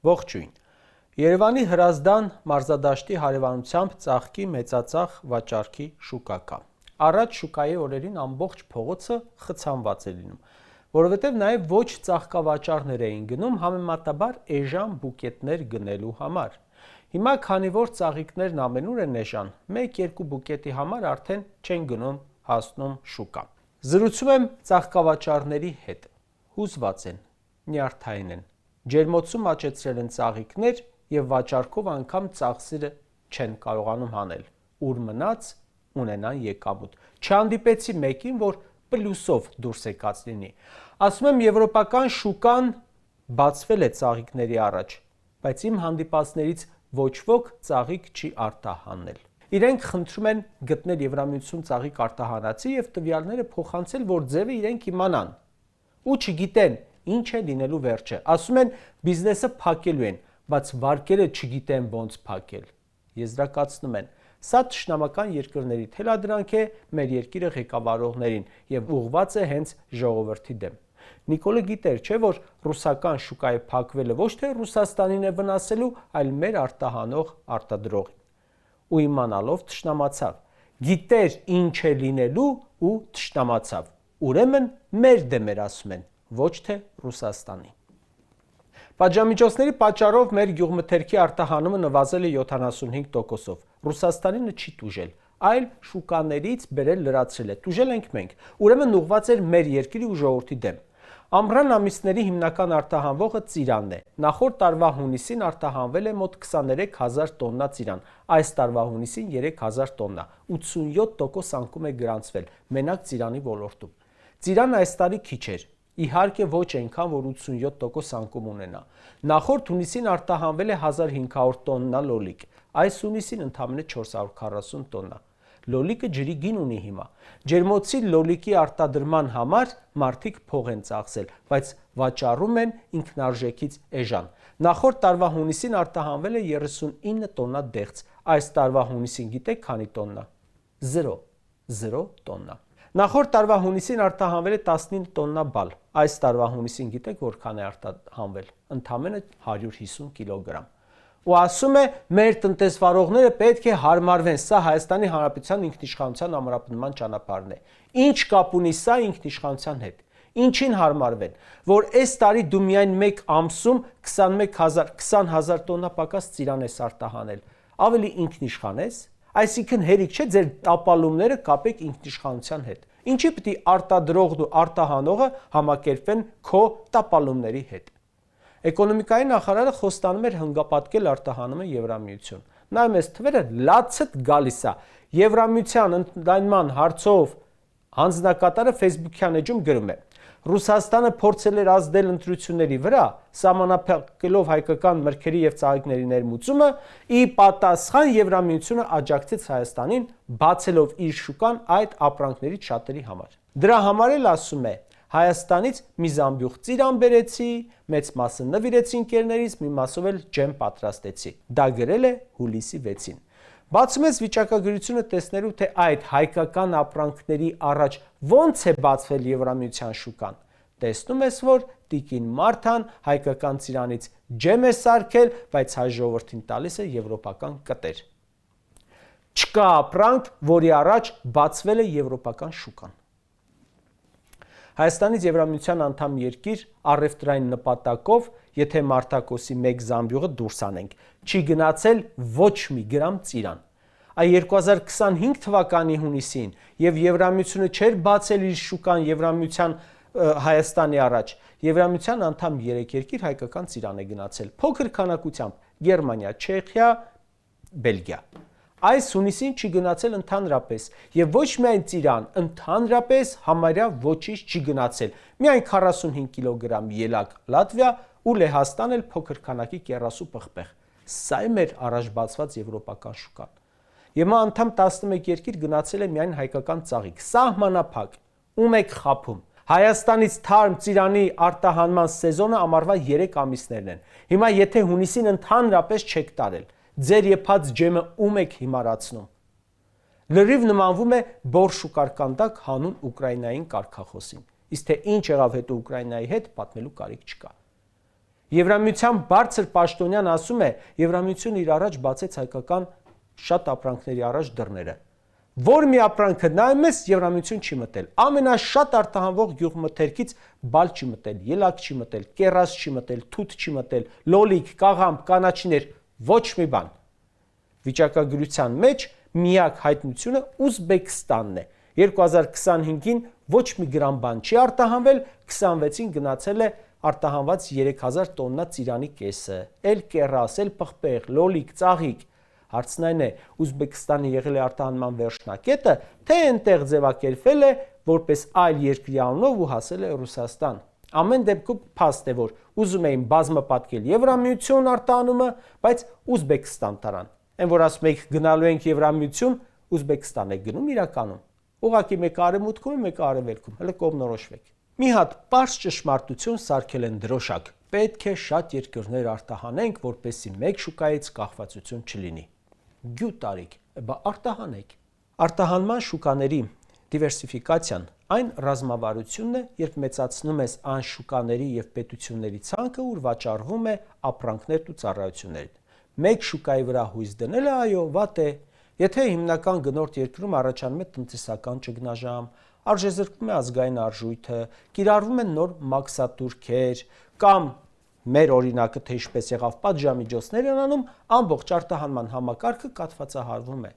Ողջույն։ Երևանի Հրազդան մարզադաշտի հարևանությամբ ծաղկի մեծածախ վաճառքի շուկա կա։ Առաջ շուկայի օրերին ամբողջ փողոցը խցանված է լինում, որովհետև նաև ոչ ծաղկավաճառներ էին գնում համեմատաբար էժան բուկետներ գնելու համար։ Հիմա քանի որ ծաղիկներն ամենուր են էժան, 1-2 բուկետի համար արդեն չեն գնում հասնում շուկա։ Զրուցում եմ ծաղկավաճառների հետ, հուզված են, նյարդային են, ջերմոցում աճեցրել են ծաղիկներ և վաճառքով անգամ ծախսերը չեն կարողանում հանել, ուր մնաց ունենան եկամուտ։ Չհանդիպեցի մեկին, որ պլյուսով դուրս եկած լինի։ Ասում եմ եվրոպական շուկան բացվել է ծաղիկների առաջ, բայց իմ հանդիպածներից ոչ ոք ծաղիկ չի արտահանել։ Իրենք խնդրում են գտնել Եվրամիություն ծաղիկ արտահանածի և տվյալները փոխանցել, որ ձևը իրենք իմանան ու չգիտեն ինչ է լինելու վերջը։ Ասում են բիզնեսը փակելու են, բայց վարկերը չգիտեն ոնց փակել։ Եզրակացնում են, սա թշնամական երկրների թելադրանք է մեր երկիրը ղեկավարողներին և ուղղված է հենց ժողովրդի դեմ։ Նիկոլը գիտեր, չէ՞ որ ռուսական շուկայի փակվելը ոչ թե Ռուսաստանին է վնասելու, այլ մեր արտահանող արտադրողին։ Ու իմանալով թշնամացավ։ Գիտեր ինչ է լինելու ու թշնամացավ։ Ուրեմն մեր դեմ էր ասում են, ոչ թե Ռուսաստանի։ Պատժամիջոցների պատճառով մեր գյուղմթերքի արտահանումը նվազել է 75%-ով։ Ռուսաստանինը չի տուժել, այլ շուկաներից բերել լրացրել է։ Տուժել ենք մենք։ Ուրեմն ուղղված էր մեր երկրի ու ժողովրդի դեմ։ Ամռան ամիսների հիմնական արտահանվողը ծիրանն է։ Նախորդ տարվա հունիսին արտահանվել է մոտ 23,000 տոննա ծիրան, այս տարվա հունիսին 3,000 տոննա, 87% անկում է գրանցվել, մենակ ծիրանի ոլորտում։ Ծիրան այս տարի քիչ էր, իհարկե ոչ այնքան, որ 87% անկում ունենա։ Նախորդ հունիսին արտահանվել է 1500 տոննա լոլիկ, այս հունիսին ընդամենը 440 տոննա։ Լոլիկը ջրի գին ունի հիմա։ Ջերմոցի լոլիկի արտադրման համար մարդիկ փող են ծախսել, բայց վաճառում են ինքնարժեքից էժան։ Նախորդ տարվա հունիսին արտահանվել է 39 տոննա դեղց, այս տարվա հունիսին գիտեք քանի տոննա։ 0 տոննա։ Նախորդ տարվա հունիսին արտահանվել է 19 տոննա բալ, այս տարվա հունիսին գիտեք որքան է արտահանվել, ընդամենը 150 կիլոգրամ։ Ու ասում է մեր տնտեսվարողները պետք է հարմարվեն, սա Հայաստանի Հանրապետության ինքնիշխանության ամրապնդման ճանապարհն է։ Ինչ կապ ունի սա ինքնիշխանության հետ։ Ինչին հարմարվեն, որ այս տարի դու միայն մեկ ամսում 20,000 տոննա պակաս ծիրան ես արտահանել, ավելի ինքնիշխան ես, այսինքն հերիք չէ ձեր տապալումները կապեք ինքնիշխանության հետ։ Ինչի պիտի արտադրողն ու արտահանողը համակերպվեն քո տապալումների հետ։ Էկոնոմիկայի նախարարը խոստանում էր հնգապատկել արտահանումը Եվրամիություն։ Նայում ես թվերը լացդ գալիս է։ Եվրամիության ընդլայնման հարցով հանձնակատարը Facebook-յան էջում գրում է. Ռուսաստանը փորձել էր ազդել ընտրությունների վրա, սահմանափակելով հայկական մրգերի և ծաղիկների ներմուծումը, ի պատասխան Եվրամիությունը աջակցեց Հայաստանին, բացելով իր շուկան այդ ապրանքներից շատերի համար։ Դրա համար էլ ասում է. Հայաստանից մի զամբյուղ ծիրան բերեցի, մեծ մասը նվիրեցի ընկերներից, մի մասով էլ ջեմ պատրաստեցի։ Դա գրել է հուլիսի 6-ին։ Բացում ես վիճակագրությունը տեսնելու, թե այդ հայկական ապրանքների առաջ ոնց է բացվել Եվրամիության շուկան։ Տեսնում ես, որ տիկին Մարթան հայկական ծիրանից ջեմ է սարքել, բայց հայ ժողովրդին տալիս է եվրոպական կտեր։ Չկա ապրանք, որի առաջ բացվել է եվրոպական շուկան։ Հայաստանից Եվրամիության անդամ երկիր առևտրային նպատակով, եթե մարտակոսի մեկ զամբյուղը դուրս անենք, չի գնացել ոչ մի գրամ ծիրան։ Այ 2025 թվականի հունիսին և Եվրամիությունը չէր բացել իր շուկան Եվրամիության Հայաստանի առաջ, Եվրամիության անդամ 3 երկիր հայկական ծիրան է գնացել, փոքր քանակությամբ՝ Գերմանիա, Չեխիա, Բելգիա։ Այս հունիսին չի գնացել ընդհանրապես, և ոչ միայն ծիրան, ընդհանրապես համարյա ոչինչ չի գնացել, միայն 45 կիլոգրամ ելակ Լատվիա ու Լեհաստան էլ փոքր քանակի կեռասու պղպեղ։ Սա է մեր առաջ բացված եվրոպական շուկան։ Հիմա անդամ 11 երկիր գնացել է միայն հայկական ծաղիկ, սահմանափակ, ում եք խաբում։ Հայաստանից թարմ ծիրանի արտահանման սեզոնը ամառվա 3 ամիսներն են։ Հիմա եթե հունիսին ընդհանրապես չեք տարել, ձեր եփած ջեմը ում եք հիմարացնում։ Լրիվ նմանվում է բոր շուկարկանդակ հանուն Ուկրաինային կարգախոսին, իսկ թե ինչ եղավ հետո Ուկրաինայի հետ պատմելու կարիք չկա։ Եվրամիության բարձր պաշտոնյան ասում է, Եվրամիությունը իր առաջ բացեց հայկական շատ ապրանքների առաջ դռները։ Որ մի ապրանքը նայում ես, Եվրամիություն չի մտել։ Ամենաշատ արտահանվող գյուղմթերքից բալ չի մտել, ելակ չի մտել, կեռաս չի մտել, թութ չի մտել, լոլիկ, կաղամբ, կանաչիներ, ոչ մի բան։ Վիճակագրության մեջ միակ հայտնությունը Ուզբեկստանն է։ 2025-ին ոչ մի գրամ բան չի արտահանվել, 26-ին գնացել է արտահանված 3000 տոննա ծիրանի կեսը, էլ կեռաս, էլ պղպեղ, լոլիկ, ծաղիկ։ Հարցն այն է, Ուզբեկստանը եղել է արտահանման վերջնակետը, թե այնտեղ ձևակերպվել է որպես այլ երկրի անունով ու հասել է Ռուսաստան։ Ամեն դեպքում փաստ է, որ ուզում էին բազմապատկել Եվրամիություն արտահանումը, բայց Ուզբեկստան տարան։ Այն որ ասում եք գնալու ենք Եվրամիություն, Ուզբեկստան է գնում իրականում։ Ուղղակի մեկը արևմուտքում է, մեկը արևելքում, հələ կողմնորոշվեք։ Մի հատ պարզ ճշմարտություն սարքել են դրոշակ։ Պետք է շատ երկրներ արտահանենք, որպեսզի մեկ շուկայից կախվածություն չլինի։ Գյուտ արիք, բա արտահանեք։ Արտահանման շուկաների դիվերսիֆիկացիան այն ռազմավարությունն է, երբ մեծացնում ես այն շուկաների եւ պետությունների ցանկը, ուր վաճառվում է ապրանքներն ու ծառայություններն։ Մեկ շուկայի վրա հույս դնելը, այո, վատ է։ Եթե հիմնական գնորդ երկրում առաջանում է տնտեսական ճգնաժամ, արժեզրկվում է ազգային արժույթը, կիրառվում են նոր մաքսատուրքեր կամ մեր օրինակը թե ինչպես եղավ պատժամիջոցներ են անում, ամբողջ արտահանման համակարգը կաթվածահարվում է։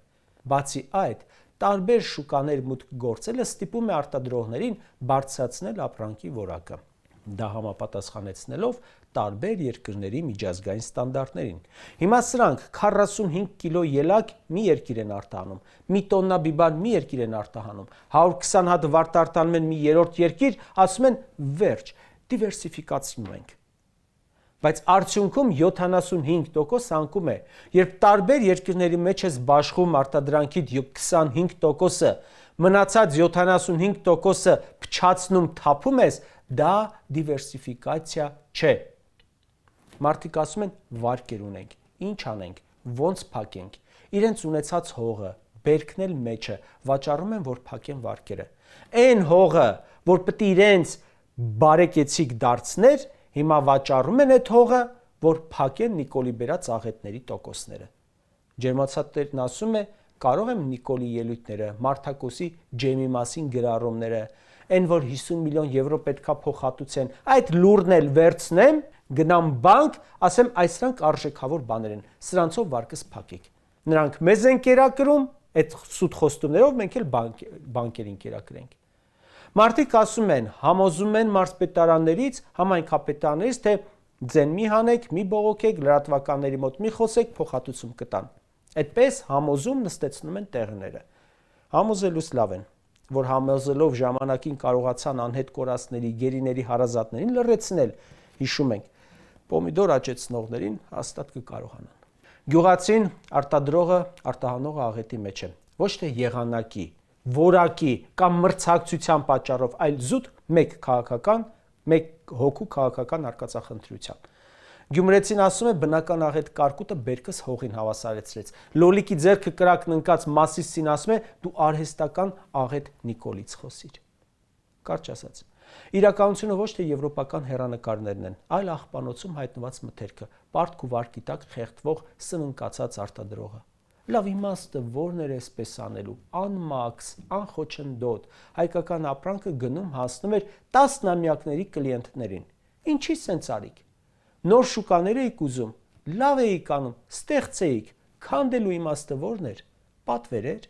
Բացի այդ, տարբեր շուկաներ մուտք գործելը ստիպում է արտադրողներին բարձրացնել ապրանքի որակը։ Դա համապատասխանեցնելով տարբեր երկրների միջազգային ստանդարտներին։ Հիմա սրանք 45 կիլո ելակ մի երկիր են արտահանում, մի տոննա բիբար մի երկիր են արտահանում, 120 հատ վարդ արտահանում են մի երրորդ երկիր, ասում են վերջ, դիվերսիֆիկացնում ենք։ Բայց արդյունքում 75% անկում է, երբ տարբեր երկրների մեջ ես բաշխում արտադրանքիդ 25%-ը, մնացած 75%-ը փչացնում թափում ես, դա դիվերսիֆիկացիա չէ։ Մարդիկ ասում են վարկեր ունենք, ինչ անենք, ոնց փակենք, իրենց ունեցած հողը, բերքն էլ մեջը, վաճառում են, որ փակեն վարկերը։ Այն հողը, որ պետք է իրենց բարեկեցիկ դարձներ, հիմա վաճառում են այդ հողը, որ փակեն Նիկոլի բերած աղետների տոկոսները։ Ջերմացատերն ասում է, կարող եմ Նիկոլի ելույթները, Մարտակոսի ջեմի մասին գրառումները, այն որ 50 միլիոն եվրո պետքա փոխհատուցեն, այդ լուրն էլ վերցնեմ, գնամ բանկ, ասեմ այսրանք արժեքավոր բաներ են, սրանցով վարկս փակեք։ Նրանք մեզ են կերակրում, այդ սուտ խոստումներով մենք էլ բանկերին կերակրենք։ Մարդիկ ասում են, համոզում են մարզպետարաններից, համայնքապետարաններից, թե ձեն մի հանեք, մի բողոքեք, լրատվականների մոտ մի խոսեք, փոխհատուցում կտան։ Այդպես համոզում նստեցնում են տեղները։ Համոզելուց լավ են, որ համոզելով ժամանակին կարողացան անհետ կորածների, գերիների հարազատներին լրացնել, հիշում ենք, պոմիդոր աճեցնողներին հաստատ կկարողանան։ Գյուղացին արտադրողը, արտահանողը աղետի մեջ է, ոչ թե եղանակի, որակի կամ մրցակցության պատճառով, այլ զուտ մեկ քաղաքական, մեկ հոգու քաղաքական արկածախնդրության։ Գյումրեցին ասում է բնական աղետ կարկուտը բերքս հողին հավասարեցրեց։ Լոլիկի ձեռքը կրակն ընկած Մասիսին ասում է դու արհեստական աղետ Նիկոլից խոսիր։ Կարճ ասած, իրականությունը ոչ թե եվրոպական հեռանկարներն են, այլ աղբանոցում հայտնված մթերքը, պարտք ու վարկի տակ խեղդվող սննկացած արտադրողը։ Լավ իմաստը որն էր այսպես անելու, անմաքս, անխոչնդոտ, հայկական ապրանքը գնում հասնում էր տասնամյակների կլիենտներին։ Ինչի սենց արիք։ Նոր շուկաներ էիք ուզում, լավ էիք անում, ստեղծեիք, քանդելու իմաստը որն էր, պատվերեր։